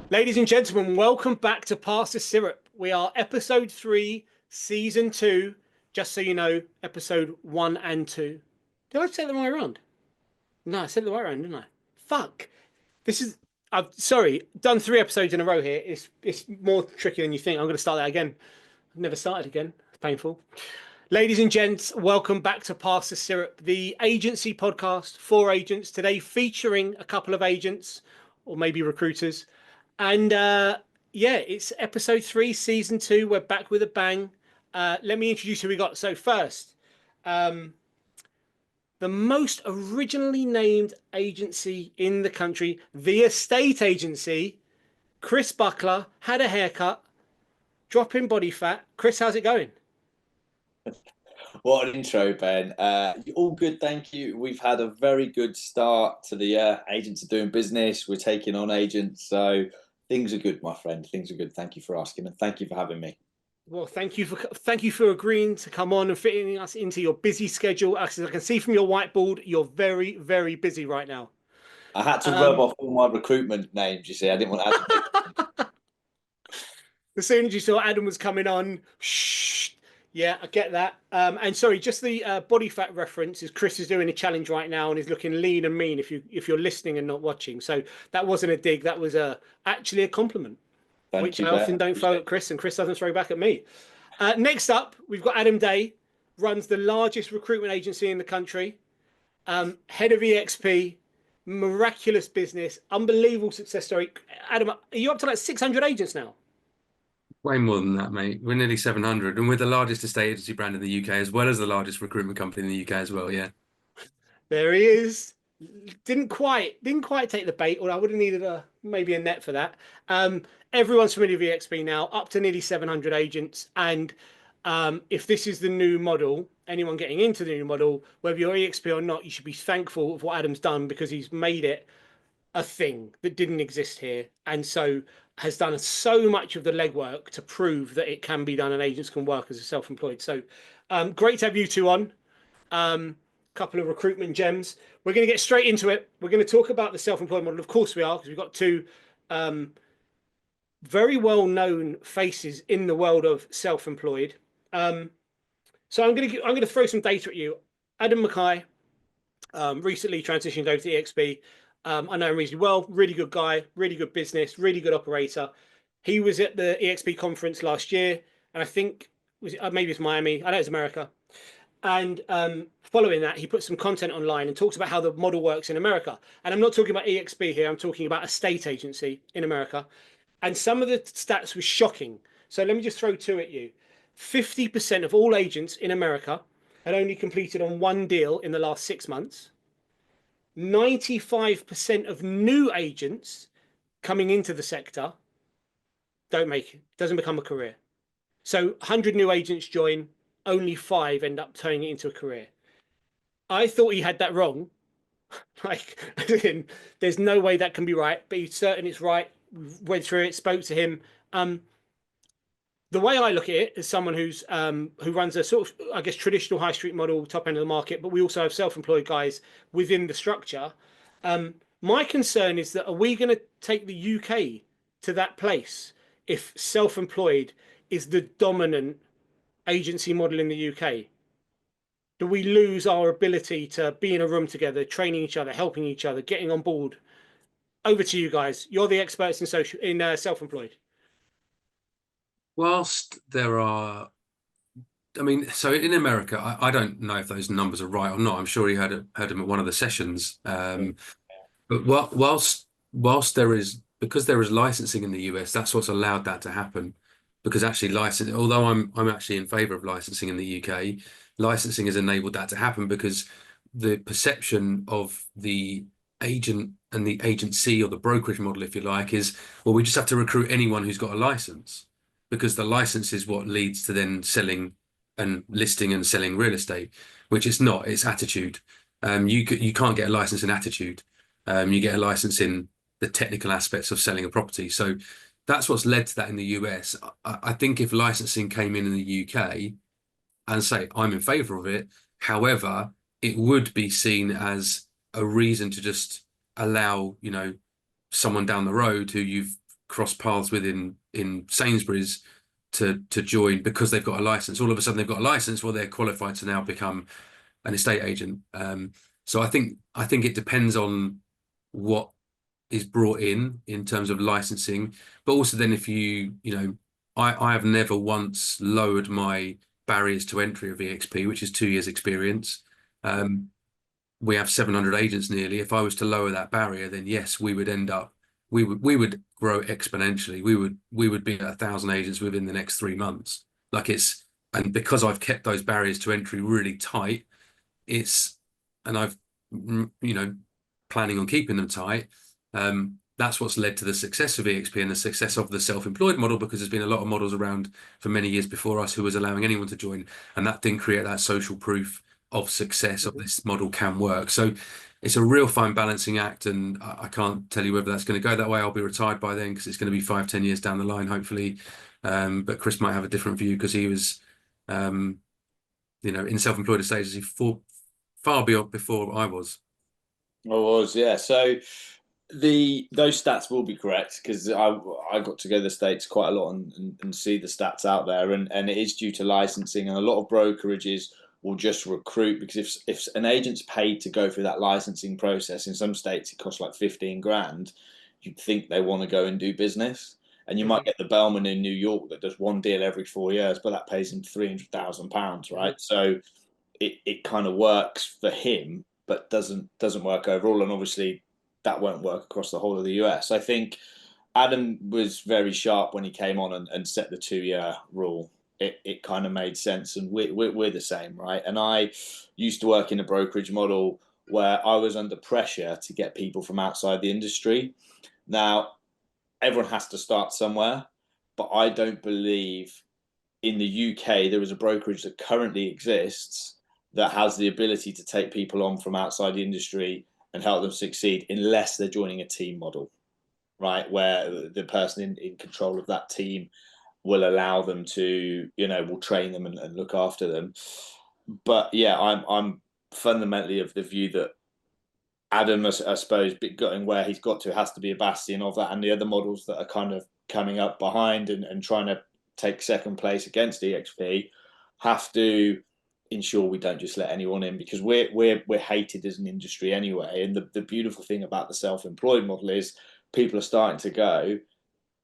Ladies and gentlemen, welcome back to Pass the Syrup. We are episode 3, season 2. Just so you know, episode 1 and 2. Did I say it the right way around? No, I said it the right way around, didn't I? Fuck. This is. I've sorry, done 3 episodes in a row here. It's more tricky than you think. I'm going to start that again. I've never started again. It's painful. Ladies and gents, welcome back to Pass the Syrup, the agency podcast for agents. Today featuring a couple of agents or maybe recruiters. And yeah, it's episode 3, season 2. We're back with a bang. Let me introduce who we got. So first, um, the most originally named agency in the country, the estate agency. Chris Buckler had a haircut, dropping body fat. Chris, how's it going? What an intro, Ben. All good, thank you. We've had a very good start to the year. Agents are doing business. We're taking on agents. So things are good, my friend. Things are good. Thank you for asking and thank you for having me. Well, thank you for agreeing to come on and fitting us into your busy schedule. As I can see from your whiteboard, you're very, very busy right now. I had to rub Um, off all my recruitment names, you see. I didn't want to add a bit. as soon as you saw Adam was coming on, shh. Yeah, I get that. And sorry, just the body fat reference is Chris is doing a challenge right now and is looking lean and mean. If you're listening and not watching, so that wasn't a dig. That was actually a compliment, Thank which you, I often Ben. don't throw at Chris, and Chris doesn't throw back at me. Next up, we've got Adam Day, runs the largest recruitment agency in the country, head of EXP, miraculous business, unbelievable success story. Adam, are you up to like 600 agents now? Way more than that, mate. We're nearly 700, and we're the largest estate agency brand in the UK, as well as the largest recruitment company in the UK as well. Yeah. There he is. Didn't quite take the bait, or I would have needed maybe a net for that. Everyone's familiar with EXP now, up to nearly 700 agents. And if this is the new model, anyone getting into the new model, whether you're EXP or not, you should be thankful of what Adam's done because he's made it a thing that didn't exist here, and so has done so much of the legwork to prove that it can be done and agents can work as a self-employed. So great to have you two on. Couple of recruitment gems. We're going to get straight into it. We're going to talk about the self-employed model. Of course we are, because we've got two very well-known faces in the world of self-employed. So I'm going to throw some data at you. Adam Mackay recently transitioned over to EXP. I know him reasonably well. Really good guy, really good business, really good operator. He was at the EXP conference last year, and I think maybe it's Miami. I know it's America. And following that, he put some content online and talks about how the model works in America. And I'm not talking about EXP here. I'm talking about a state agency in America. And some of the stats were shocking. So let me just throw two at you. 50% of all agents in America had only completed on one deal in the last 6 months. 95% of new agents coming into the sector don't make it, doesn't become a career. So 100 new agents join, only 5 end up turning it into a career. I thought he had that wrong. Like, there's no way that can be right, but he's certain it's right. We went through it, spoke to him. The way I look at it as someone who runs a sort of, I guess, traditional high street model, top end of the market, but we also have self-employed guys within the structure. My concern is that, are we going to take the UK to that place if self-employed is the dominant agency model in the UK? Do we lose our ability to be in a room together, training each other, helping each other, getting on board? Over to you guys. You're the experts in self-employed. Whilst there are, I mean, so in America, I don't know if those numbers are right or not. I'm sure you heard them at one of the sessions. But whilst there is, because there is licensing in the US, that's what's allowed that to happen. Because actually, although I'm actually in favour of licensing in the UK, licensing has enabled that to happen because the perception of the agent and the agency, or the brokerage model, if you like, is, well, we just have to recruit anyone who's got a license, because the license is what leads to then selling and listing and selling real estate, which it's not. It's attitude. You can't get a license in attitude. You get a license in the technical aspects of selling a property. So that's what's led to that in the US. I think if licensing came in the UK, and say I'm in favour of it, however, it would be seen as a reason to just allow, someone down the road who you've cross paths with in Sainsbury's to join because they've got a license. All of a sudden they've got a license, well, they're qualified to now become an estate agent. So I think it depends on what is brought in terms of licensing, but also then if I have never once lowered my barriers to entry of EXP, which is 2 years experience. We have 700 agents nearly. If I was to lower that barrier, then yes, we would grow exponentially. We would be at 1,000 agents within the next 3 months. And because I've kept those barriers to entry really tight, and I've planning on keeping them tight. That's what's led to the success of EXP and the success of the self-employed model, because there's been a lot of models around for many years before us who was allowing anyone to join, and that didn't create that social proof of success of this model can work. So it's a real fine balancing act, and I can't tell you whether that's going to go that way. I'll be retired by then because it's going to be 5-10 years down the line, hopefully. But Chris might have a different view because he was, in self-employed stages far beyond before I was. Yeah. So those stats will be correct, because I got to go to the States quite a lot and see the stats out there, and it is due to licensing, and a lot of brokerages will just recruit, because if an agent's paid to go through that licensing process, in some states it costs like 15 grand, you'd think they want to go and do business. And you might get the bellman in New York that does one deal every 4 years, but that pays him £300,000, right? So it kind of works for him, but doesn't work overall. And obviously that won't work across the whole of the US. I think Adam was very sharp when he came on and set the 2-year rule. It kind of made sense, and we're the same, right? And I used to work in a brokerage model where I was under pressure to get people from outside the industry. Now, everyone has to start somewhere, but I don't believe in the UK there is a brokerage that currently exists that has the ability to take people on from outside the industry and help them succeed, unless they're joining a team model, right? Where the person in control of that team will allow them to, will train them and look after them. But yeah, I'm fundamentally of the view that Adam, I suppose, getting where he's got to, has to be a bastion of that, and the other models that are kind of coming up behind and trying to take second place against EXP have to ensure we don't just let anyone in, because we're hated as an industry anyway. And the beautiful thing about the self-employed model is people are starting to go,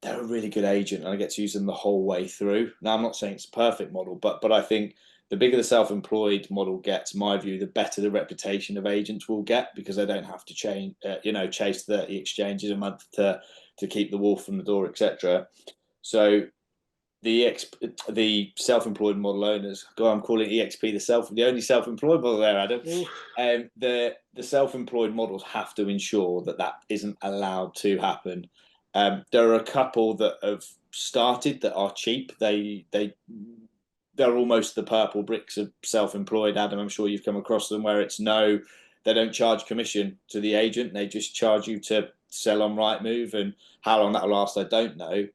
they're a really good agent, and I get to use them the whole way through. Now, I'm not saying it's a perfect model, but I think the bigger the self-employed model gets, my view, the better the reputation of agents will get, because they don't have to chase 30 exchanges a month to keep the wolf from the door, etc. So the self-employed model owners, I'm calling EXP the only self-employed model there, Adam. The self-employed models have to ensure that isn't allowed to happen. There are a couple that have started that are cheap. They're almost the purple bricks of self-employed, Adam. I'm sure you've come across them, where they don't charge commission to the agent. They just charge you to sell on Rightmove, and how long that'll last, I don't know.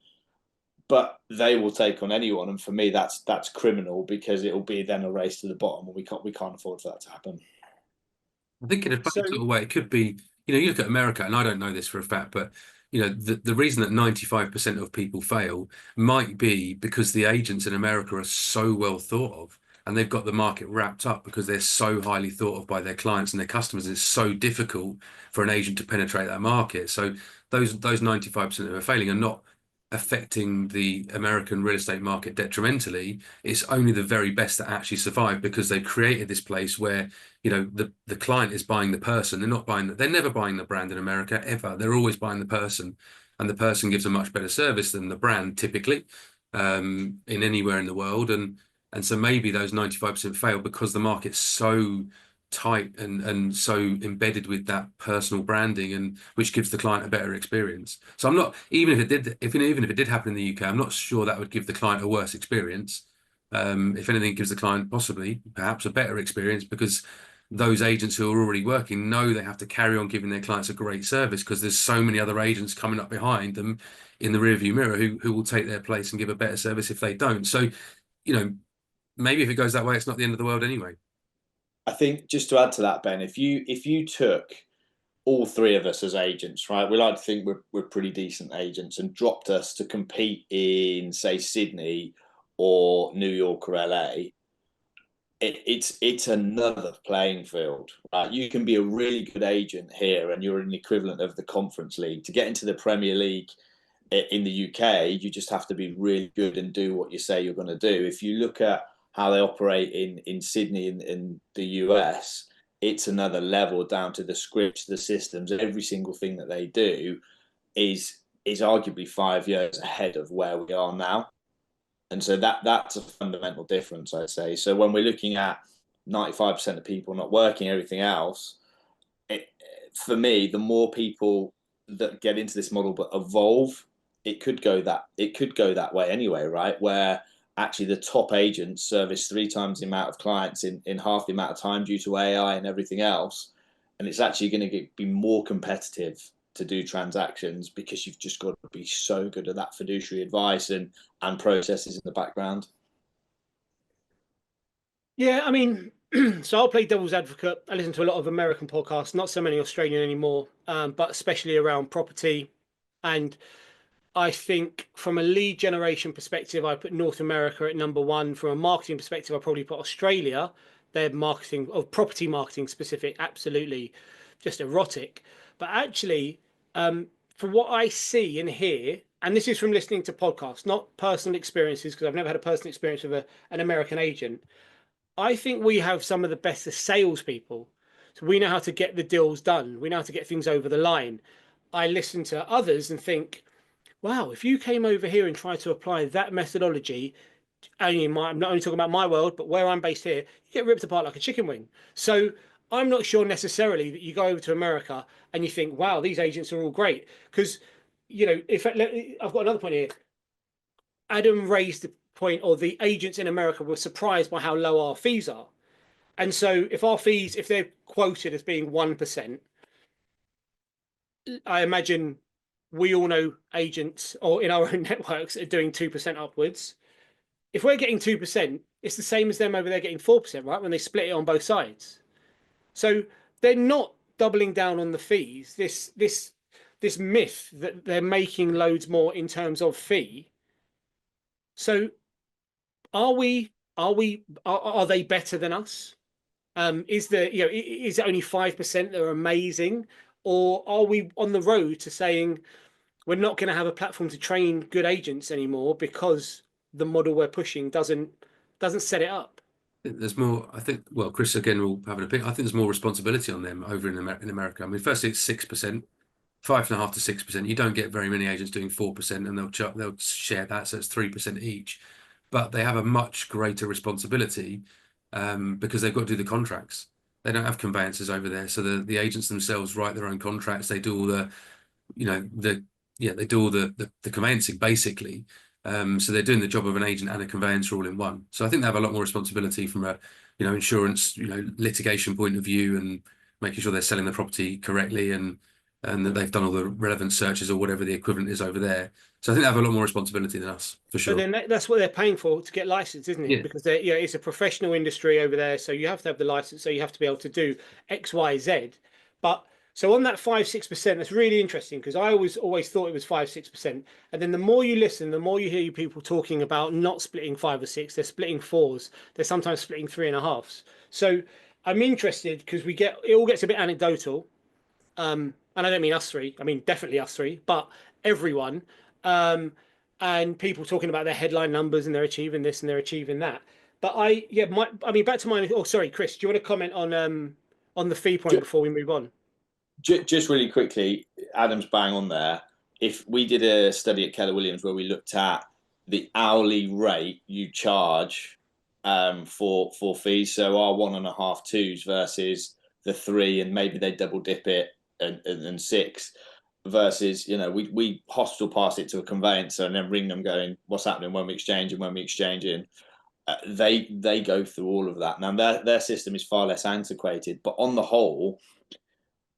But they will take on anyone, and for me, that's criminal, because it'll be then a race to the bottom, and we can't afford for that to happen. I think in a funny sort of way, it could be, you look at America, and I don't know this for a fact, but the reason that 95% of people fail might be because the agents in America are so well thought of, and they've got the market wrapped up because they're so highly thought of by their clients and their customers. It's so difficult for an agent to penetrate that market. So those 95% that are failing are not affecting the American real estate market detrimentally. It's only the very best that actually survive, because they've created this place where the client is buying the person. They're never buying the brand in America ever. They're always buying the person, and the person gives a much better service than the brand typically, in anywhere in the world. And so maybe those 95% fail because the market's so tight and so embedded with that personal branding, and which gives the client a better experience. So I'm not, even if it did happen in the UK, I'm not sure that would give the client a worse experience. If anything, it gives the client possibly perhaps a better experience, because those agents who are already working know they have to carry on giving their clients a great service, because there's so many other agents coming up behind them in the rearview mirror who will take their place and give a better service if they don't. So, maybe if it goes that way, it's not the end of the world anyway. I think, just to add to that, Ben, if you took all three of us as agents, right? We like to think we're pretty decent agents, and dropped us to compete in, say, Sydney or New York or LA, it's another playing field. Right? You can be a really good agent here, and you're an equivalent of the Conference League. To get into the Premier League in the UK, you just have to be really good and do what you say you're going to do. If you look at how they operate in Sydney in the US, it's another level, down to the scripts, the systems, every single thing that they do is arguably 5 years ahead of where we are now. And so that's a fundamental difference, I'd say. So when we're looking at 95% of people not working, everything else, for me, the more people that get into this model but evolve, it could go that way anyway, right? Where actually the top agents service 3 times the amount of clients in half the amount of time due to AI and everything else. And it's actually going to be more competitive to do transactions, because you've just got to be so good at that fiduciary advice and processes in the background. Yeah, I mean, so I'll play devil's advocate. I listen to a lot of American podcasts, not so many Australian anymore, but especially around property. And I think from a lead generation perspective, I put North America at number one. From a marketing perspective, I probably put Australia. Their marketing of property marketing specific, absolutely just erotic. But actually, from what I see and hear, and this is from listening to podcasts, not personal experiences, because I've never had a personal experience with an American agent. I think we have some of the best salespeople. So we know how to get the deals done. We know how to get things over the line. I listen to others and think, wow, if you came over here and tried to apply that methodology, I'm not only talking about my world, but where I'm based here, you get ripped apart like a chicken wing. So I'm not sure necessarily that you go over to America and you think, wow, these agents are all great. Because, if I've got another point here. Adam raised the point, or the agents in America were surprised by how low our fees are. And so if our fees, if they're quoted as being 1%, I imagine we all know agents or in our own networks are doing 2% upwards. If we're getting 2%, it's the same as them over there getting 4%, right? When they split it on both sides. So they're not doubling down on the fees. This myth that they're making loads more in terms of fee. So are they better than us? Is it only 5% that are amazing, or are we on the road to saying we're not going to have a platform to train good agents anymore because the model we're pushing doesn't set it up? There's more, I think, well, Chris again will have an opinion. I think there's more responsibility on them over in America. I mean, firstly, it's 6%, 5.5% to 6%. You don't get very many agents doing 4%, and they'll share that, so it's 3% each. But they have a much greater responsibility because they've got to do the contracts. They don't have conveyancers over there, so the agents themselves write their own contracts. They do all they do all the conveyancing basically. So they're doing the job of an agent and a conveyancer all in one. So I think they have a lot more responsibility from a insurance litigation point of view, and making sure they're selling the property correctly, and that they've done all the relevant searches or whatever the equivalent is over there. So I think they have a lot more responsibility than us, for sure. So then that's what they're paying for, to get licensed, isn't it? Yeah. Because it's a professional industry over there, so you have to have the license, so you have to be able to do X, Y, Z. But so on that 5-6%, that's really interesting, because I always thought it was 5-6%, and then the more you listen, the more you hear people talking about not splitting 5 or 6, they're splitting 4s, they're sometimes splitting 3.5s. So I'm interested, because it all gets a bit anecdotal. And I don't mean us three, I mean definitely us three, but everyone. And people talking about their headline numbers and they're achieving this and they're achieving that. But back to mine. Oh, sorry, Chris, do you want to comment on the fee point before we move on? Just really quickly, Adam's bang on there. If we did a study at Keller Williams where we looked at the hourly rate you charge for fees, so our 1.5 twos versus the 3, and maybe they double dip it and 6, versus we hospital pass it to a conveyancer and then ring them going, what's happening when we exchange and when we exchange in. They go through all of that. Now their system is far less antiquated, but on the whole,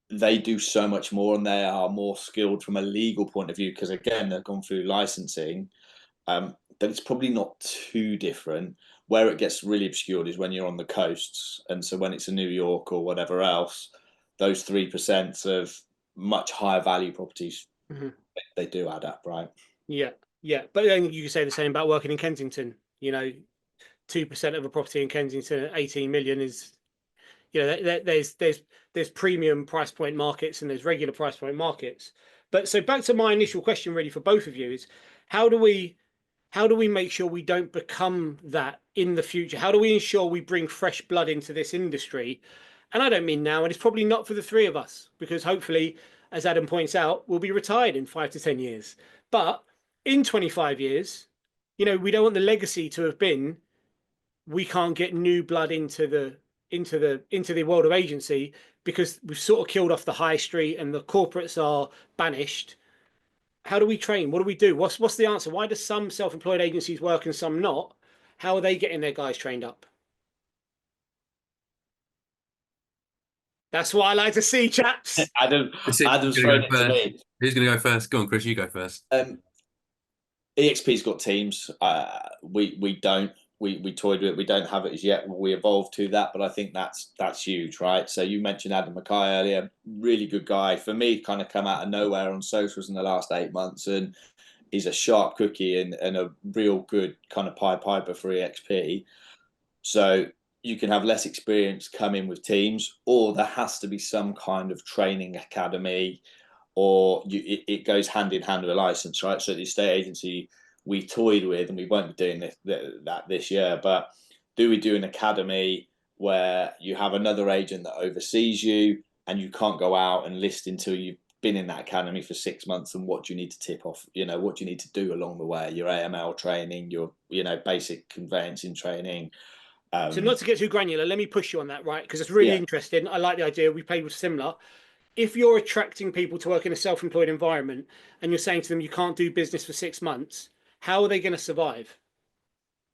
they do so much more, and they are more skilled from a legal point of view, because again, they've gone through licensing. But it's probably not too different. Where it gets really obscured is when you're on the coasts, and so when it's in New York or whatever else, those 3% of much higher value properties, Mhm. they do add up, right? Yeah, yeah. But then you could say the same about working in Kensington. 2% of a property in Kensington at 18 million is, there's premium price point markets and there's regular price point markets. But so back to my initial question, really, for both of you is how do we make sure we don't become that in the future? How do we ensure we bring fresh blood into this industry? And I don't mean now, and it's probably not for the three of us, because hopefully, as Adam points out, we'll be retired in 5 to 10 years. But in 25 years, we don't want the legacy to have been we can't get new blood into the world of agency because we've sort of killed off the high street and the corporates are banished. How do we train? What do we do? What's the answer? Why do some self-employed agencies work and some not? How are they getting their guys trained up? That's what I like to see, chaps. Adam's thrown it to me. Who's going to go first? Go on, Chris, you go first. EXP's got teams. We don't. We toyed with it. We don't have it as yet. We evolved to that, but I think that's huge, right? So you mentioned Adam Mackay earlier, really good guy. For me, kind of come out of nowhere on socials in the last 8 months, and he's a sharp cookie and a real good kind of piper for EXP. So you can have less experience come in with teams, or there has to be some kind of training academy, or it goes hand in hand with a license, right? So the estate agency we toyed with, and we won't be doing that this year, but do we do an academy where you have another agent that oversees you and you can't go out and list until you've been in that academy for 6 months, and what do you need to tip off, what do you need to do along the way, your AML training, your basic conveyancing training. So not to get too granular, let me push you on that, right? Because it's really interesting. I like the idea. We played with similar. If you're attracting people to work in a self-employed environment and you're saying to them you can't do business for 6 months, how are they going to survive?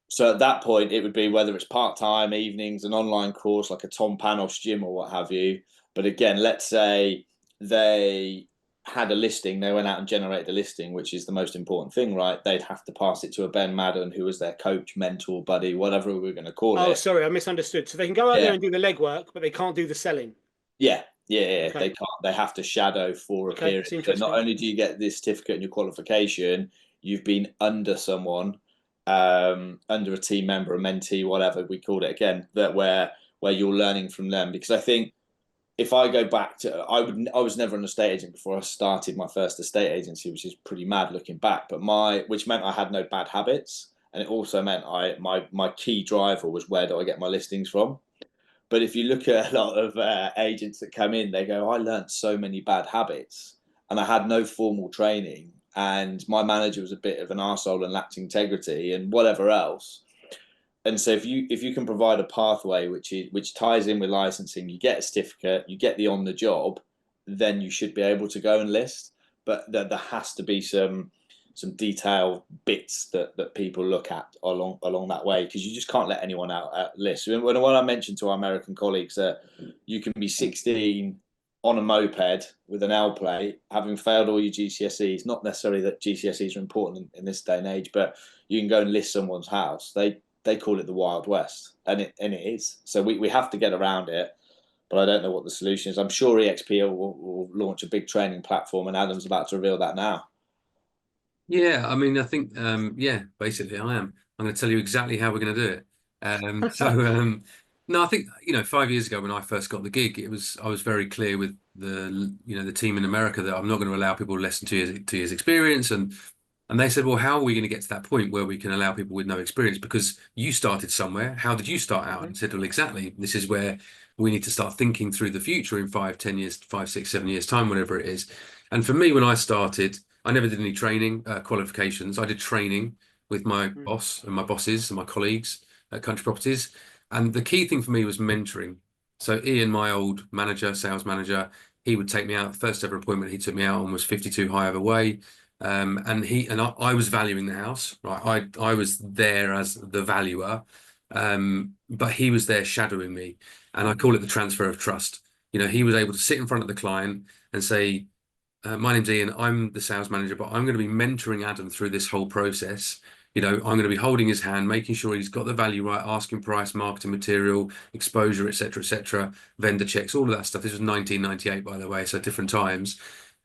So at that point, it would be whether it's part-time, evenings, an online course like a Tom Panos gym or what have you. But again, let's say they had a listing, they went out and generated a listing, which is the most important thing, right? They'd have to pass it to a Ben Madden, who was their coach, mentor, buddy, whatever we're going to call it. Oh, sorry, I misunderstood. So they can go out there and do the legwork, but they can't do the selling. Yeah. Okay. They can't. They have to shadow for a period. So not only do you get this certificate and your qualification, you've been under someone, under a team member, a mentee, whatever we called it. Again, that where you're learning from them. Because I think if I go back to, I was never an estate agent before I started my first estate agency, which is pretty mad looking back. But which meant I had no bad habits, and it also meant my key driver was, where do I get my listings from? But if you look at a lot of agents that come in, they go, I learned so many bad habits and I had no formal training. And my manager was a bit of an arsehole and lacked integrity and whatever else. And so if you can provide a pathway which ties in with licensing, you get a certificate, you get the on the job, then you should be able to go and list. But there has to be some detailed bits that people look at along that way, because you just can't let anyone out at list. When I mentioned to our American colleagues that you can be 16 on a moped with an L plate, having failed all your GCSEs, not necessarily that GCSEs are important in this day and age, but you can go and list someone's house. They call it the Wild West, and it is. So we have to get around it. But I don't know what the solution is. I'm sure EXP will launch a big training platform, and Adam's about to reveal that now. Yeah, I mean, I think, basically I am. I'm going to tell you exactly how we're going to do it. No, I think, 5 years ago when I first got the gig, I was very clear with the team in America that I'm not going to allow people less than 2 years experience. And they said, well, how are we going to get to that point where we can allow people with no experience? Because you started somewhere. How did you start out? And I said, well, exactly. This is where we need to start thinking through the future in 5, 10 years, 5, 6, 7 years time, whatever it is. And for me, when I started, I never did any training qualifications. I did training with my boss and my bosses and my colleagues at Country Properties. And the key thing for me was mentoring. So Ian, my old manager, sales manager, he would take me out. First ever appointment he took me out on was 52 High Over Way. And I was valuing the house, right? I was there as the valuer, but he was there shadowing me. And I call it the transfer of trust. He was able to sit in front of the client and say, my name's Ian, I'm the sales manager, but I'm going to be mentoring Adam through this whole process. I'm going to be holding his hand, making sure he's got the value right, asking price, marketing material, exposure, etc., vendor checks, all of that stuff. This was 1998, by the way, so different times.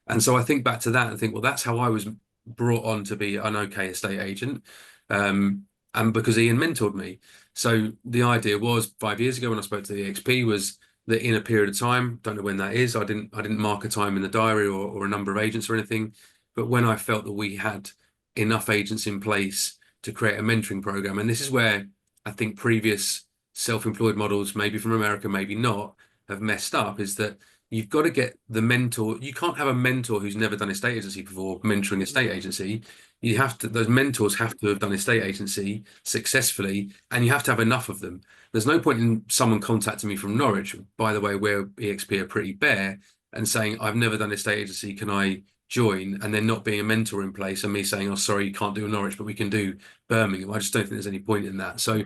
And so I think back to that and think, well, that's how I was brought on to be an okay estate agent. And because Ian mentored me. So the idea was 5 years ago when I spoke to the EXP was that in a period of time, don't know when that is, I didn't mark a time in the diary or a number of agents or anything, but when I felt that we had enough agents in place to create a mentoring program, and this is where I think previous self-employed models, maybe from America, maybe not, have messed up, is that you've got to get the mentor. You can't have a mentor who's never done estate agency before mentoring estate agency. You have to, those mentors have to have done estate agency successfully, and you have to have enough of them. There's no point in someone contacting me from Norwich, by the way, where EXP are pretty bare, and saying, I've never done estate agency, can I join? And then not being a mentor in place and me saying, oh, sorry, you can't do Norwich, but we can do Birmingham. I just don't think there's any point in that. So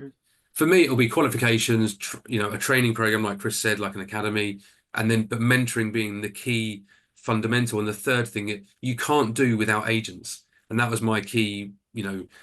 for me, it'll be qualifications, a training program, like Chris said, like an academy, and then, but mentoring being the key fundamental. And the third thing you can't do without agents. And that was my key,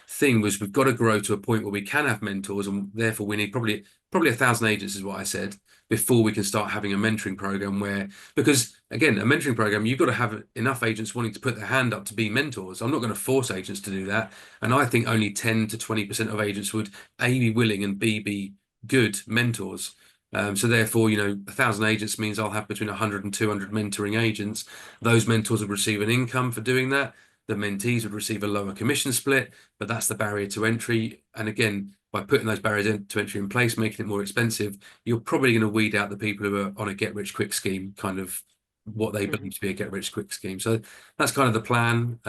thing was we've got to grow to a point where we can have mentors, and therefore we need probably 1,000 agents is what I said before we can start having a mentoring program because again, a mentoring program, you've got to have enough agents wanting to put their hand up to be mentors. I'm not going to force agents to do that. And I think only 10 to 20% of agents would A, be willing, and B, be good mentors. So therefore, 1,000 agents means I'll have between 100 and 200 mentoring agents. Those mentors would receive an income for doing that. The mentees would receive a lower commission split, but that's the barrier to entry. And again, by putting those barriers to entry in place, making it more expensive, you're probably going to weed out the people who are on a get-rich-quick scheme, kind of what they believe to be a get-rich-quick scheme. So that's kind of the plan.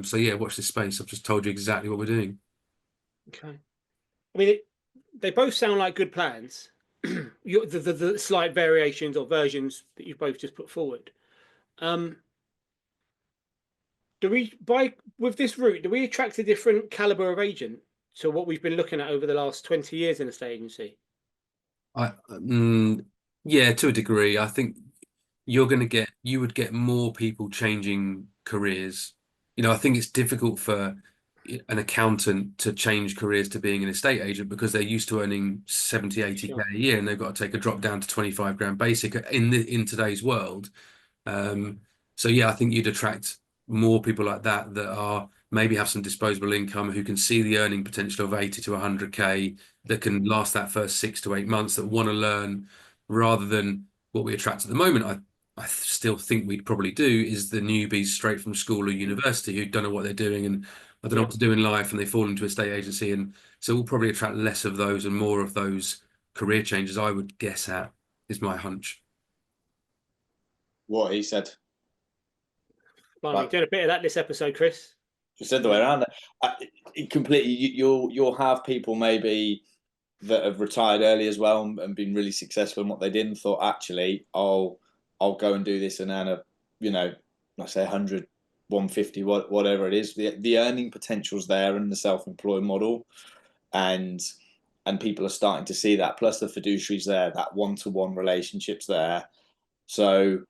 So yeah, watch this space. I've just told you exactly what we're doing. Okay. I mean, they both sound like good plans. The slight variations or versions that you both just put forward. With this route, do we attract a different caliber of agent to what we've been looking at over the last 20 years in a estate agency? Yeah, to a degree. I think you would get more people changing careers. I think it's difficult for an accountant to change careers to being an estate agent because they're used to earning 70, 80K a year, and they've got to take a drop down to 25 grand basic in today's world. So yeah, I think you'd attract more people like that are maybe have some disposable income, who can see the earning potential of 80 to 100K, that can last that first 6 to 8 months, that want to learn, rather than what we attract at the moment. I still think we'd probably do is the newbies straight from school or university who don't know what they're doing and I don't know what to do in life, and they fall into a estate agency. And so we'll probably attract less of those and more of those career changes, I would guess, is my hunch. What he said. Blimey, doing a bit of that this episode, Chris. You said the way around. Completely, you'll have people maybe that have retired early as well and been really successful in what they did and thought, actually, I'll go and do this and earn I say 100, 150, whatever it is. The earning potential's there in the self-employed model, and people are starting to see that. Plus the fiduciary's there, that one-to-one relationship's there. So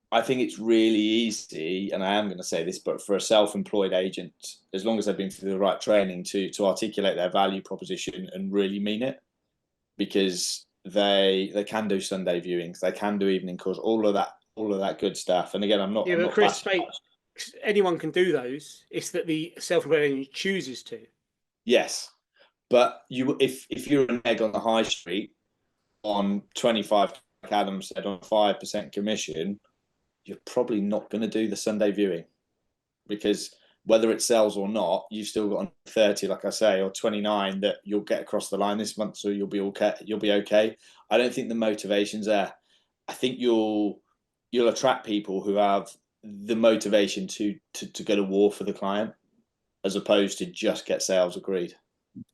I think it's really easy, and I am going to say this, but for a self-employed agent, as long as they've been through the right training, to articulate their value proposition and really mean it, because they can do Sunday viewings, they can do evening calls, all of that good stuff. And again, I'm not. Chris, anyone can do those. It's that the self-employed agent chooses to. Yes, but if you're an egg on the high street on 25, like Adam said, on 5% commission, you're probably not going to do the Sunday viewing, because whether it sells or not, you've still got 30, like I say, or 29 that you'll get across the line this month, so you'll be okay. I don't think the motivation's there. I think you'll attract people who have the motivation to go to war for the client, as opposed to just get sales agreed.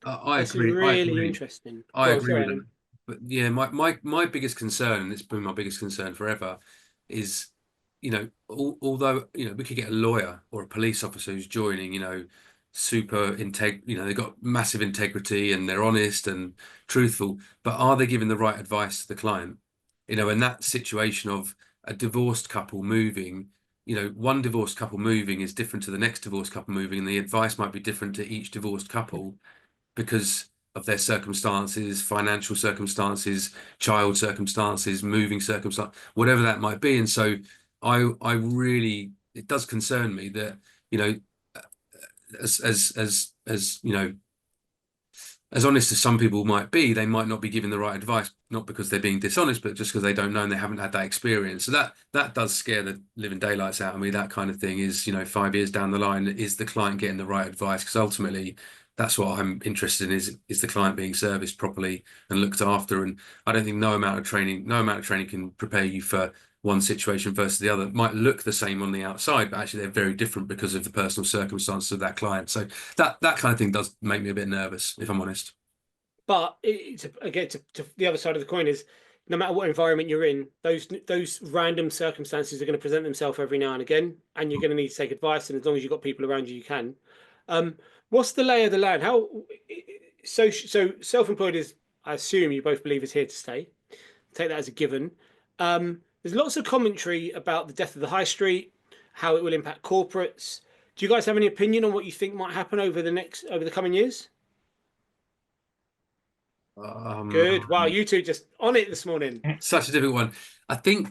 I agree. Really interesting. I agree with that. But yeah, my biggest concern, and it's been my biggest concern forever, is although we could get a lawyer or a police officer who's joining, super they've got massive integrity and they're honest and truthful, but are they giving the right advice to the client? In that situation of a divorced couple moving, you know, one divorced couple moving is different to the next divorced couple moving, and the advice might be different to each divorced couple because of their circumstances, financial circumstances, child circumstances, moving circumstances, whatever that might be. And so I really, it does concern me that, you know, as you know, as honest as some people might be, they might not be giving the right advice, not because they're being dishonest, but just because they don't know and they haven't had that experience. So that does scare the living daylights out of me. That kind of thing is, you know, 5 years down the line, is the client getting the right advice? Because ultimately, that's what I'm interested in, is the client being serviced properly and looked after. And I don't think no amount of training can prepare you for one situation versus the other. It might look the same on the outside, but actually they're very different because of the personal circumstances of that client. So that kind of thing does make me a bit nervous, if I'm honest. But again, to the other side of the coin is, no matter what environment you're in, those random circumstances are going to present themselves every now and again, and you're going to need to take advice. And as long as you've got people around you, you can. What's the lay of the land? So self-employed is, I assume you both believe, is here to stay. Take that as a given. There's lots of commentary about the death of the high street, how it will impact corporates. Do you guys have any opinion on what you think might happen over the coming years? Good. Wow, you two just on it this morning. Such a difficult one. I think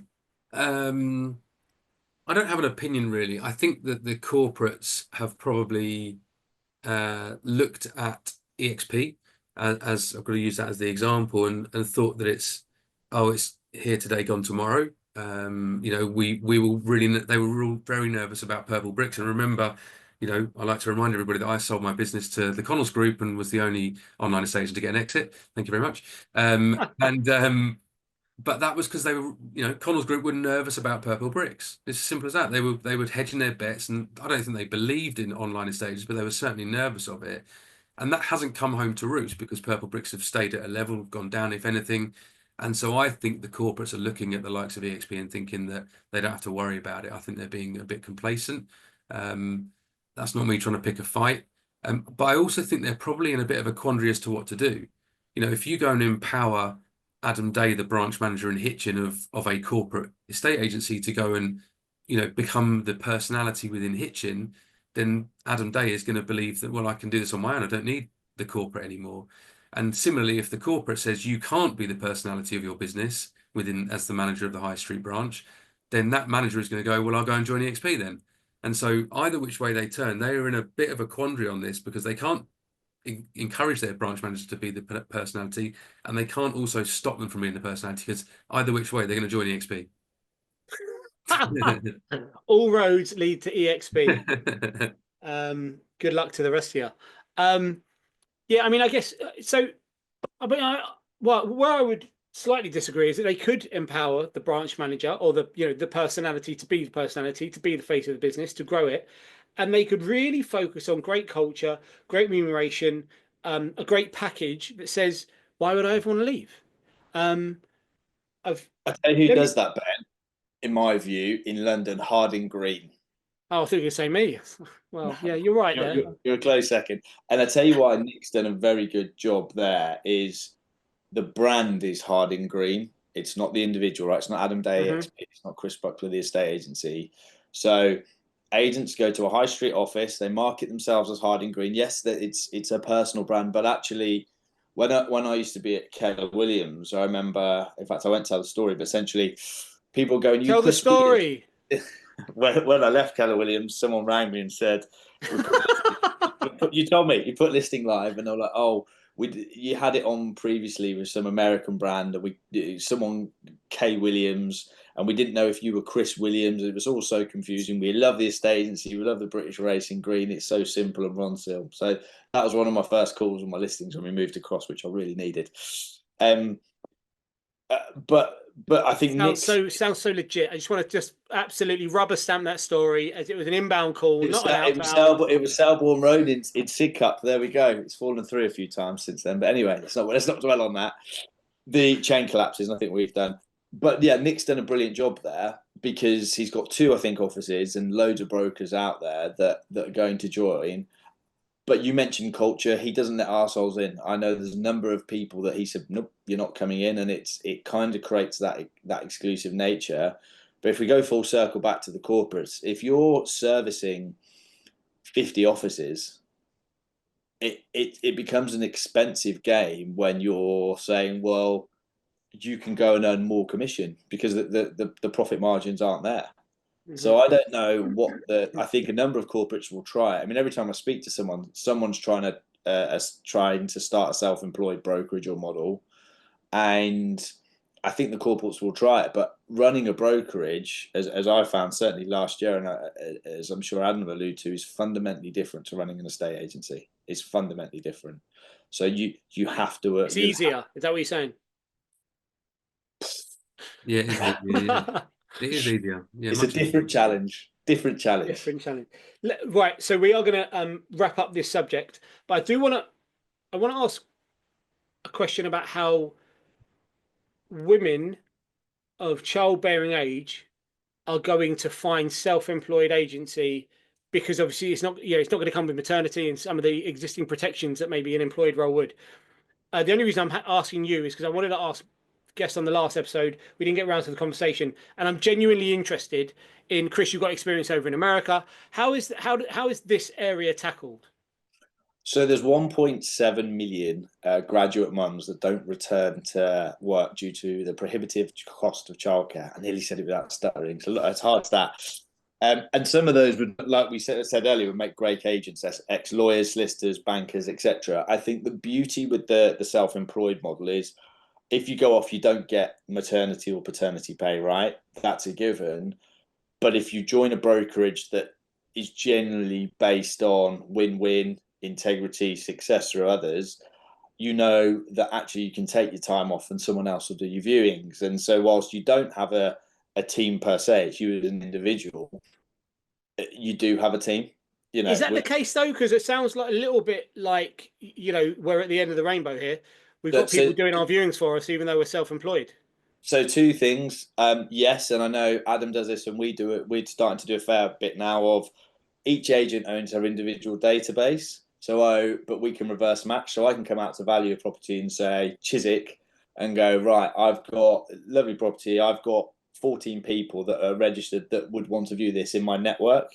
I don't have an opinion really. I think that the corporates have probably looked at EXP as I've got to use that as the example, and thought that it's here today, gone tomorrow. You know, they were all very nervous about purple bricks. And remember, you know, I like to remind everybody that I sold my business to the Connells Group and was the only online estate agent to get an exit. Thank you very much. But that was because they were, you know, Connell's Group were nervous about purple bricks. It's as simple as that. They were hedging their bets, and I don't think they believed in online estates, but they were certainly nervous of it. And that hasn't come home to roost because purple bricks have stayed at a level, gone down, if anything. And so I think the corporates are looking at the likes of EXP and thinking that they don't have to worry about it. I think they're being a bit complacent. That's not me trying to pick a fight. But I also think they're probably in a bit of a quandary as to what to do. You know, if you go and empower Adam Day, the branch manager in Hitchin of a corporate estate agency, to go and, you know, become the personality within Hitchin, then Adam Day is going to believe that, well, I can do this on my own. I don't need the corporate anymore. And similarly, if the corporate says you can't be the personality of your business within as the manager of the high street branch, then that manager is going to go, well, I'll go and join EXP then. And so either which way they turn, they are in a bit of a quandary on this because they can't encourage their branch managers to be the personality, and they can't also stop them from being the personality, because either which way they're going to join EXP. All roads lead to EXP. Good luck to the rest of you. Yeah, I mean, I guess so. I mean, where I would slightly disagree is that they could empower the branch manager or the personality to be the personality, to be the face of the business, to grow it. And they could really focus on great culture, great remuneration, a great package that says, why would I ever want to leave? I tell you who does that, Ben, in my view, in London, Harding Green. Oh, I thought you were going to say me. Well, yeah, you're right there. You're a close second. And I tell you why Nick's done a very good job there is the brand is Harding Green. It's not the individual, right? It's not Adam Day EXP. It's not Chris Buckler, the estate agency. So agents go to a high street office, they market themselves as Harding Green. Yes, that it's a personal brand, but actually, when I used to be at Keller Williams, I remember, in fact, I won't tell the story, but essentially, people going, "You tell the story." When I left Keller Williams, someone rang me and said, "You told me you put listing live," and they were like, "Oh, you had it on previously with some American brand, and someone K Williams, and we didn't know if you were Chris Williams. It was all so confusing. We love the estate agency, we love the British Racing Green. It's so simple and Ron Sil." So that was one of my first calls on my listings when we moved across, which I really needed. But I think sounds so legit. I just want to absolutely rubber stamp that story as it was an inbound call, not an outbound. It was Selborne Road in Sidcup. There we go. It's fallen through a few times since then. But anyway, let's not dwell on that. The chain collapses, and I think we've done. But yeah, Nick's done a brilliant job there because he's got 2, I think, offices and loads of brokers out there that are going to join. But you mentioned culture. He doesn't let arseholes in. I know there's a number of people that he said, "Nope, you're not coming in," and it kind of creates that exclusive nature. But if we go full circle back to the corporates, if you're servicing 50 offices, it becomes an expensive game when you're saying, well, you can go and earn more commission because the profit margins aren't there. So I don't know what I think a number of corporates will try. I mean, every time I speak to someone, someone's trying to start a self-employed brokerage or model, and I think the corporates will try it. But running a brokerage, as I found certainly last year, and as I'm sure Adam alluded to, is fundamentally different to running an estate agency. It's fundamentally different. So you have to. It's easier. Is that what you're saying? Yeah, it is easier. Yeah. It is easier. Yeah, it's a different challenge. Different challenge. Right. So we are going to wrap up this subject, but I want to ask a question about how women of childbearing age are going to find self-employed agency, because obviously it's not going to come with maternity and some of the existing protections that maybe an employed role would. The only reason I'm asking you is because I wanted to ask guests on the last episode. We didn't get around to the conversation, and I'm genuinely interested in, Chris, you've got experience over in America. How is this area tackled? So there's 1.7 million graduate mums that don't return to work due to the prohibitive cost of childcare. I nearly said it without stuttering, so it's hard stat. And some of those would, like we said earlier, would make great agents, ex-lawyers, solicitors, bankers, etc. I think the beauty with the self-employed model is, if you go off, you don't get maternity or paternity pay, right? That's a given. But if you join a brokerage that is generally based on win-win, integrity, success for others, you know that actually you can take your time off and someone else will do your viewings. And so whilst you don't have a team per se, it's you as an individual, you do have a team. You know, is that the case though? Because it sounds like a little bit like, we're at the end of the rainbow here. We've got people doing our viewings for us, even though we're self-employed. So two things. Yes, and I know Adam does this and we do it. We're starting to do a fair bit now of each agent owns their individual database. But we can reverse match. So I can come out to value a property and say Chiswick and go, right, I've got lovely property. I've got 14 people that are registered that would want to view this in my network.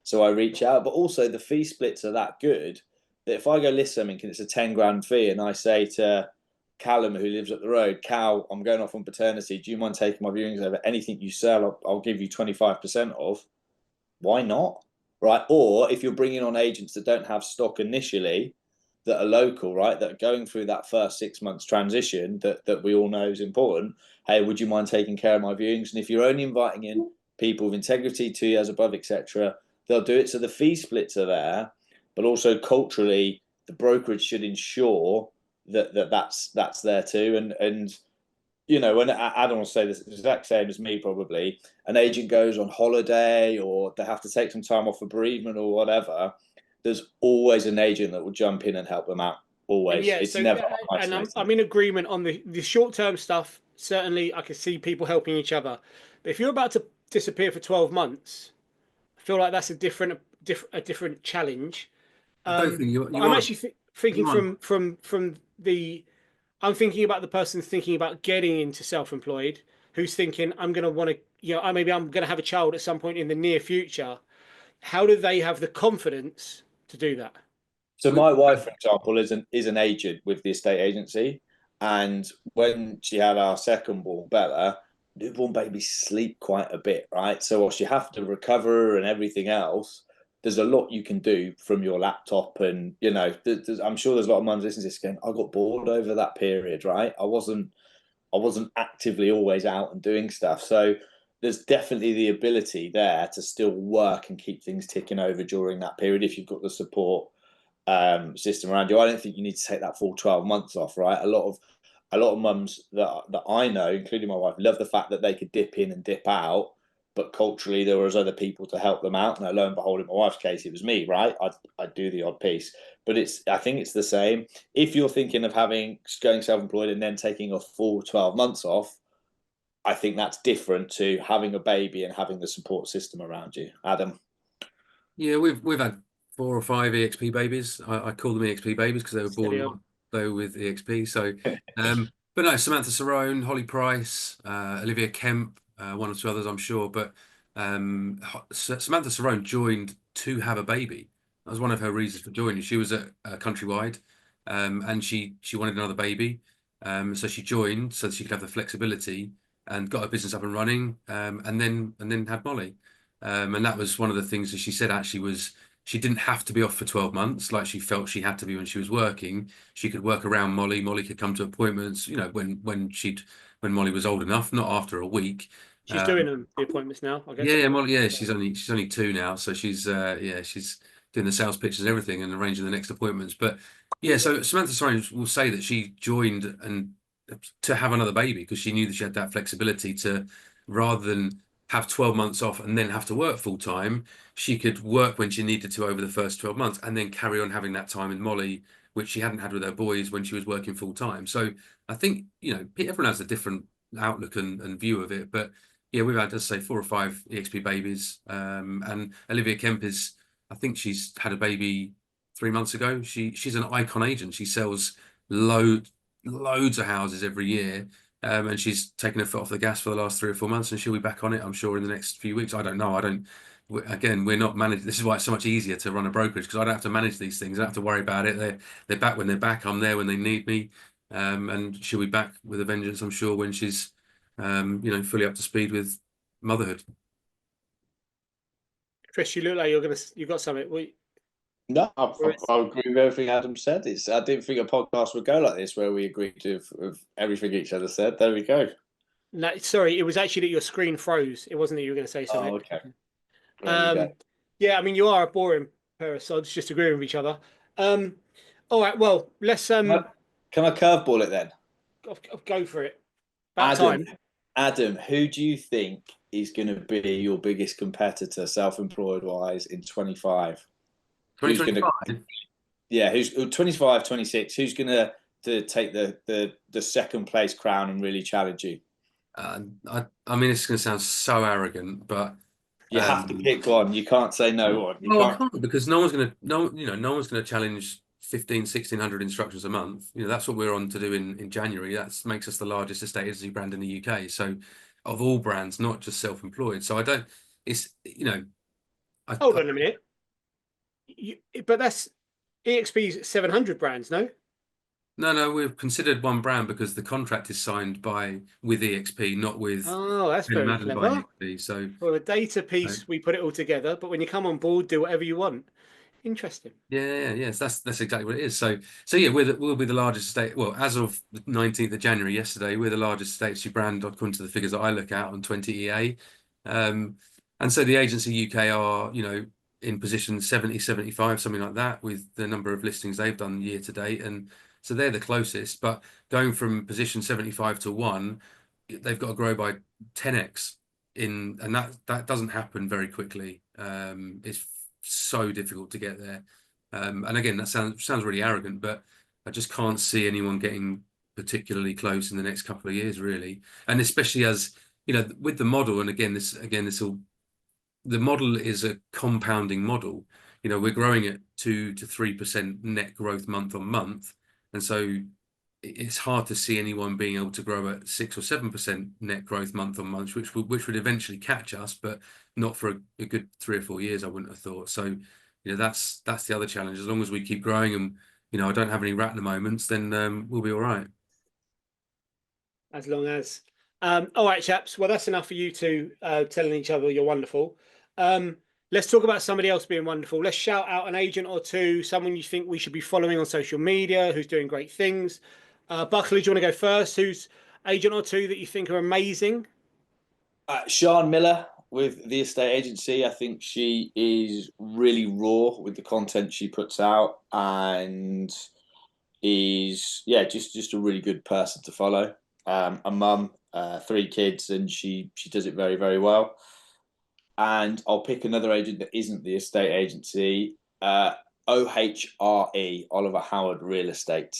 So I reach out, but also the fee splits are that good that if I go list something and it's a 10 grand fee and I say to Callum, who lives up the road, Cal, I'm going off on paternity. Do you mind taking my viewings over? Anything you sell, I'll give you 25% of. Why not? Right. Or if you're bringing on agents that don't have stock initially, that are local, right, that are going through that first 6 months transition that we all know is important. Hey, would you mind taking care of my viewings? And if you're only inviting in people with integrity, 2 years above, etc., they'll do it. So the fee splits are there, but also culturally, the brokerage should ensure that's there too. And when Adam will say this, the exact same as me, probably, an agent goes on holiday or they have to take some time off for bereavement or whatever, there's always an agent that will jump in and help them out. Always. Yeah, it's never and I'm in agreement on the short-term stuff. Certainly, I can see people helping each other. But if you're about to disappear for 12 months, I feel like that's a different challenge. I don't think I'm actually thinking I'm thinking about the person thinking about getting into self-employed, who's thinking, I'm going to want to, maybe I'm going to have a child at some point in the near future. How do they have the confidence to do that? So my wife, for example, is an agent with the estate agency. And when she had our second born, Bella, newborn babies sleep quite a bit, right? So whilst you have to recover and everything else, there's a lot you can do from your laptop. And, I'm sure there's a lot of mums listening to this going, I got bored over that period, right? I wasn't actively always out and doing stuff. So there's definitely the ability there to still work and keep things ticking over during that period if you've got the support system around you. I don't think you need to take that full 12 months off, right? A lot of mums that I know, including my wife, love the fact that they could dip in and dip out, but culturally there was other people to help them out. And lo and behold, in my wife's case, it was me, right? I'd do the odd piece. But I think it's the same. If you're thinking of going self-employed and then taking a full 12 months off, I think that's different to having a baby and having the support system around you. Adam? Yeah, we've had 4 or 5 EXP babies. I call them EXP babies because they were born with EXP. So, but no, Samantha Sarone, Holly Price, Olivia Kemp, one or two others, I'm sure. But Samantha Cerrone joined to have a baby. That was one of her reasons for joining. She was at Countrywide, and she wanted another baby. So she joined so that she could have the flexibility and got her business up and running, and then had Molly. And that was one of the things that she said actually was she didn't have to be off for 12 months like she felt she had to be when she was working. She could work around Molly. Molly could come to appointments, when Molly was old enough, not after a week. She's doing the appointments now, I guess. Yeah, Molly, yeah, she's only 2 now, so she's doing the sales pitches and everything and arranging the next appointments. But yeah, so Samantha Sorrell will say that she joined and to have another baby because she knew that she had that flexibility to, rather than have 12 months off and then have to work full time, she could work when she needed to over the first 12 months and then carry on having that time with Molly, which she hadn't had with her boys when she was working full time. So I think, everyone has a different outlook and view of it, but yeah, we've had, let's say, 4 or 5 EXP babies. And Olivia Kemp I think she's had a baby 3 months ago. She's an icon agent. She sells loads of houses every year. And she's taken her foot off the gas for the last 3 or 4 months, and she'll be back on it, I'm sure, in the next few weeks. I don't know. Again, we're not managed. This is why it's so much easier to run a brokerage, because I don't have to manage these things. I don't have to worry about it. They're back when they're back. I'm there when they need me. And she'll be back with a vengeance, I'm sure, when she's fully up to speed with motherhood. Chris, you look like you've got something. No, I agree with everything Adam said. I didn't think a podcast would go like this, where we agreed with everything each other said. There we go. No, sorry, it was actually that your screen froze. It wasn't that you were going to say something. Oh, okay. There we go. Yeah, I mean, you are a boring pair of sods, just agreeing with each other. All right, well, let's Can I curveball it then? go for it. About time. Adam, who do you think is going to be your biggest competitor, self-employed wise, in 25? 2025? Who's 25, 26? Who's going to take the second place crown and really challenge you? I mean, it's going to sound so arrogant, but you have to pick one. You can't say no one. I can't, because no one's going to challenge 1,600 instructions a month. That's what we're on to do in January. That makes us the largest estate agency brand in the UK. So, of all brands, not just self-employed. So I don't. It's hold on a minute. But that's EXP's 700 brands, no? No, we've considered one brand because the contract is signed with EXP, not with. Oh, that's very clever. EXP, so for the data piece, we put it all together. But when you come on board, do whatever you want. Interesting. Yes, that's exactly what it is. So yeah, we'll be the largest estate. Well, as of the 19th of January, yesterday, we're the largest estate agency brand according to the figures that I look at on 20EA. And so the agency UK are, in position 70, 75, something like that, with the number of listings they've done year to date. And so they're the closest, but going from position 75 to 1, they've got to grow by 10x and that doesn't happen very quickly. It's so difficult to get there. And again, that sounds really arrogant, but I just can't see anyone getting particularly close in the next couple of years, really. And especially as, with the model, and the model is a compounding model. We're growing at 2 to 3% net growth month on month. And so it's hard to see anyone being able to grow at 6 or 7% net growth month on month, which would eventually catch us, but not for a good 3 or 4 years, I wouldn't have thought. So, that's the other challenge. As long as we keep growing and, I don't have any rattler moments, then we'll be all right. As long as. All right, chaps. Well, that's enough for you two telling each other you're wonderful. Let's talk about somebody else being wonderful. Let's shout out an agent or two, someone you think we should be following on social media, who's doing great things. Buckley, do you want to go first? Who's agent or two that you think are amazing? Sian Miller with the estate agency. I think she is really raw with the content she puts out, and is just a really good person to follow. A mum, 3 kids, and she does it very, very well. And I'll pick another agent that isn't the estate agency, OHRE, Oliver Howard Real Estate,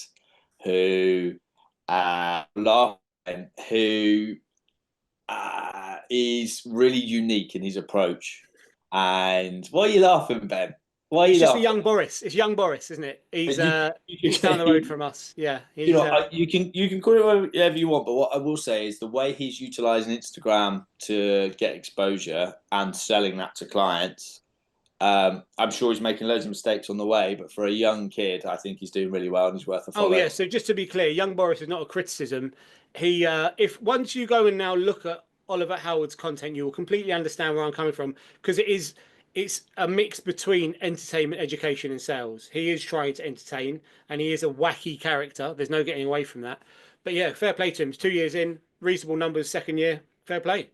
who is really unique in his approach. And why are you laughing, Ben? Why are It's you just a laughing? young Boris. It's young Boris, isn't it? He's You he's down the road from us. Yeah, you he's know, you can call it whatever you want, but what I will say is the way he's utilizing Instagram to get exposure and selling that to clients. I'm sure he's making loads of mistakes on the way, but for a young kid, I think he's doing really well and he's worth a Oh follow. yeah. So just to be clear, young Boris is not a criticism. He if once you go and now look at Oliver Howard's content, you will completely understand where I'm coming from because it's a mix between entertainment, education, and sales. He is trying to entertain, and he is a wacky character. There's no getting away from that. But yeah, fair play to him. He's 2 years in, reasonable numbers, second year. Fair play.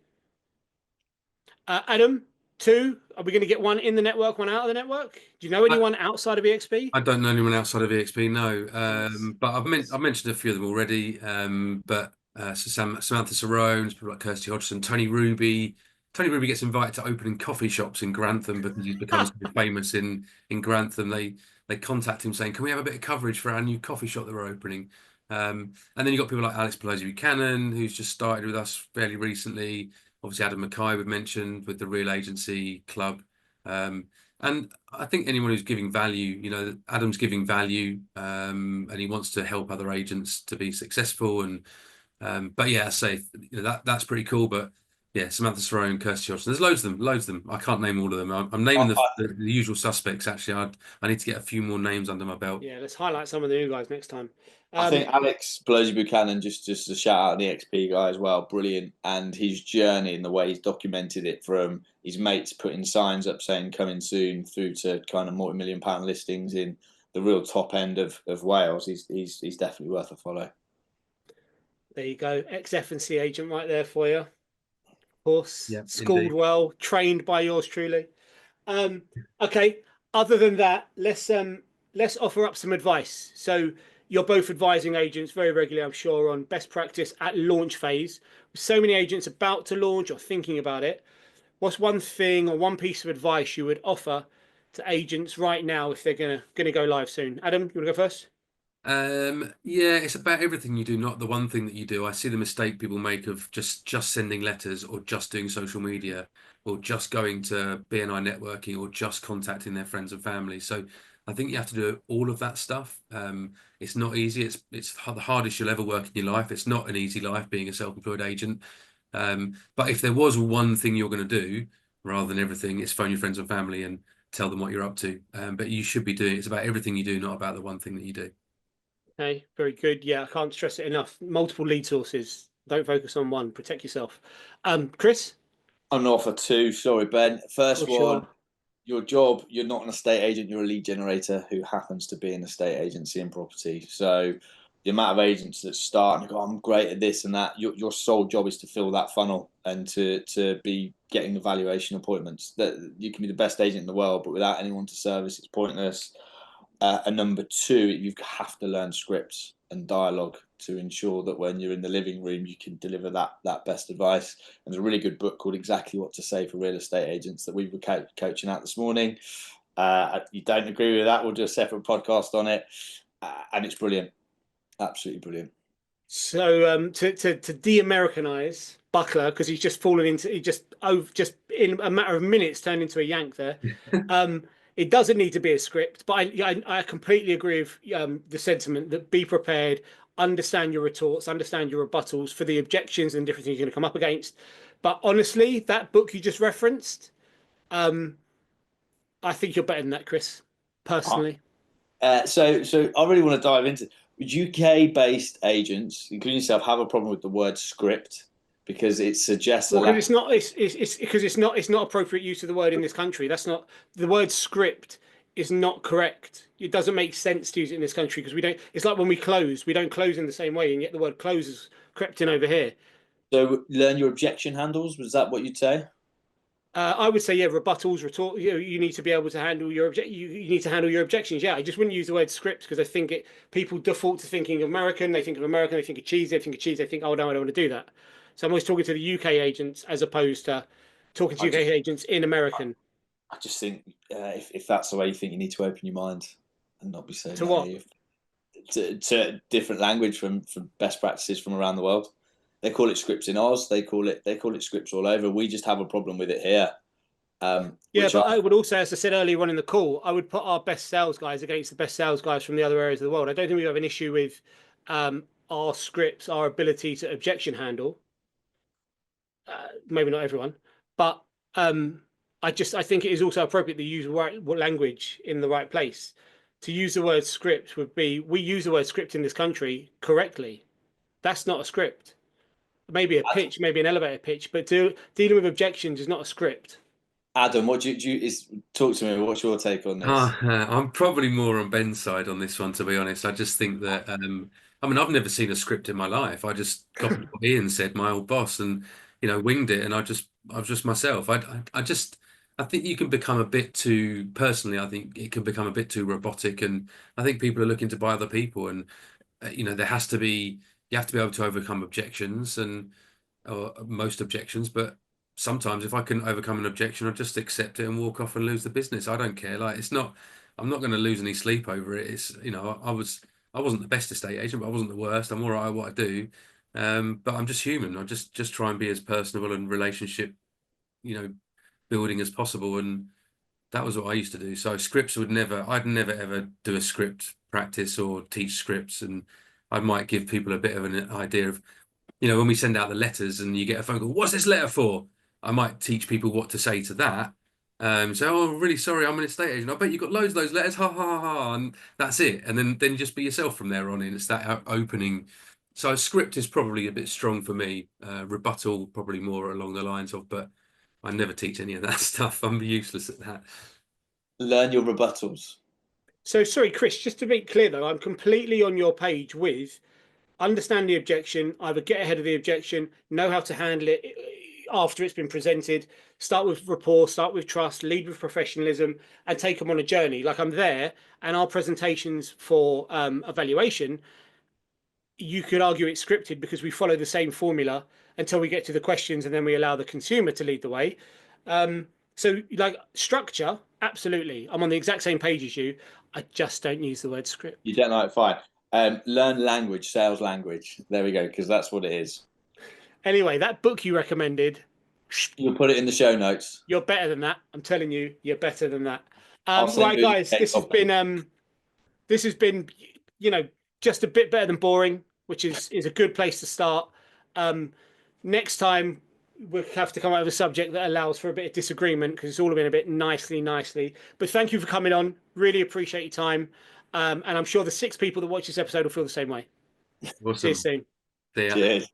Adam, two. Are we going to get one in the network, one out of the network? Do you know I, anyone outside of EXP? I don't know anyone outside of EXP, no. Nice. But Nice. I've mentioned a few of them already. But so Samantha Sarones, people like Kirsty Hodgson, Tony Ruby. Tony Ruby gets invited to opening coffee shops in Grantham because he's become so famous in Grantham. They contact him saying, "Can we have a bit of coverage for our new coffee shop that we're opening?" And then you've got people like Alex Pelosi Buchanan, who's just started with us fairly recently. Obviously, Adam Mackay we've mentioned with the Real Agency Club. And I think anyone who's giving value, Adam's giving value, and he wants to help other agents to be successful. But yeah, I say that's pretty cool. But yeah, Samantha Sorone, Kirsty Hodgson, there's loads of them. I can't name all of them. I'm naming the usual suspects. Actually, I need to get a few more names under my belt. Yeah, let's highlight some of the new guys next time. I think Alex Pelosi Buchanan, just a shout out an EXP guy as well, brilliant. And his journey and the way he's documented it from his mates putting signs up saying coming soon through to kind of multi-million-pound listings in the real top end of Wales. He's definitely worth a follow. There you go. Ex-F&C agent right there for you. Of course. Yeah, Schooled indeed. well, trained by yours truly. Okay. Other than that, let's offer up some advice. So you're both advising agents very regularly, I'm sure, on best practice at launch phase. With so many agents about to launch or thinking about it, what's one thing or one piece of advice you would offer to agents right now if they're gonna go live soon? Adam, you want to go first? Yeah, it's about everything you do, not the one thing that you do. I see the mistake people make of just sending letters or just doing social media or just going to BNI networking or just contacting their friends and family. So I think you have to do all of that stuff. It's not easy. It's the hardest you'll ever work in your life. It's not an easy life being a self-employed agent. But if there was one thing you're going to do rather than everything, it's phone your friends and family and tell them what you're up to. But you should be doing it's about everything you do, not about the one thing that you do. Okay, very good. Yeah, I can't stress it enough. Multiple lead sources. Don't focus on one. Protect yourself. Chris? I'm an offer two. Sorry, Ben. Oh, First one, sure. your job, you're not an estate agent, you're a lead generator who happens to be an estate agency in property. So the amount of agents that start and go, I'm great at this and that, your sole job is to fill that funnel and to be getting the valuation appointments. That you can be the best agent in the world, but without anyone to service, it's pointless. And number two, you have to learn scripts and dialogue to ensure that when you're in the living room, you can deliver that best advice. And there's a really good book called Exactly What to Say for Real Estate Agents that we were coaching out this morning. You don't agree with that? We'll do a separate podcast on it. And it's brilliant. Absolutely brilliant. So to de-Americanize Buckler because he's just fallen into he just in a matter of minutes turned into a Yank there. It doesn't need to be a script, but I completely agree with the sentiment that be prepared, understand your retorts, understand your rebuttals for the objections and different things you're going to come up against. But honestly, that book you just referenced, I think you're better than that, Chris. Personally. So I really want to dive into UK-based agents, including yourself, have a problem with the word script because it suggests a Well, because lack. it's not, it's because it's not appropriate use of the word in this country. That's not the word script is not correct. It doesn't make sense to use it in this country because we don't. It's like when we don't close in the same way, and yet the word close is crept in over here. So learn your objection handles. Was that what you'd say? I would say, yeah, rebuttals, retort. You need to be able to handle your object. You need to handle your objections. Yeah, I just wouldn't use the word script because I think people default to thinking American. They think of American. They think of cheese. They think of cheese. They think, oh no, I don't want to do that. So I'm always talking to the UK agents as opposed to talking to I UK just, agents in American. I just think if that's the way you think, you need to open your mind and not be so To what? naive to different language from best practices from around the world. They call it scripts in Oz. They call it scripts all over. We just have a problem with it here. Yeah, which but I would also, as I said earlier on in the call, I would put our best sales guys against the best sales guys from the other areas of the world. I don't think we have an issue with our scripts, our ability to objection handle. Maybe not everyone, but I think it is also appropriate to use right language in the right place. To use the word script would be, we use the word script in this country correctly. That's not a script. Maybe a pitch, maybe an elevator pitch, but dealing with objections is not a script. Adam, what do you talk to me? What's your take on this? I'm probably more on Ben's side on this one, to be honest. I just think that I mean, I've never seen a script in my life. I just copied what Ian said, my old boss, and winged it, and I was just myself. I think you can become a bit too personally. I think it can become a bit too robotic, and I think people are looking to buy other people, and there has to be you have to be able to overcome objections or most objections, but sometimes if I couldn't overcome an objection, I'd just accept it and walk off and lose the business. I don't care. Like I'm not going to lose any sleep over it. It's I wasn't the best estate agent, but I wasn't the worst. I'm all right at what I do. But I'm just human. I just try and be as personable and relationship, building as possible. And that was what I used to do. So I'd never ever do a script practice or teach scripts. And I might give people a bit of an idea of, when we send out the letters and you get a phone call, what's this letter for? I might teach people what to say to that. Oh, really sorry, I'm an estate agent. I bet you got loads of those letters, ha ha ha, and that's it. And then just be yourself from there on in. It's that opening. So a script is probably a bit strong for me. Rebuttal probably more along the lines of, but I never teach any of that stuff. I'm useless at that. Learn your rebuttals. So sorry, Chris, just to be clear though, I'm completely on your page with understand the objection, either get ahead of the objection, know how to handle it after it's been presented, start with rapport, start with trust, lead with professionalism, and take them on a journey. Like I'm there, and our presentations for evaluation, you could argue it's scripted because we follow the same formula until we get to the questions, and then we allow the consumer to lead the way. So like structure, absolutely. I'm on the exact same page as you. I just don't use the word script. You don't like it, fine. Learn language, sales language. There we go, because that's what it is. Anyway, that book you recommended, you'll put it in the show notes. You're better than that. I'm telling you, you're better than that. Right, guys, this has been just a bit better than boring, which is a good place to start. Next time we'll have to come up with a subject that allows for a bit of disagreement because it's all been a bit nicely. But thank you for coming on. Really appreciate your time. And I'm sure the 6 people that watch this episode will feel the same way. Awesome. See you soon. See ya. Cheers.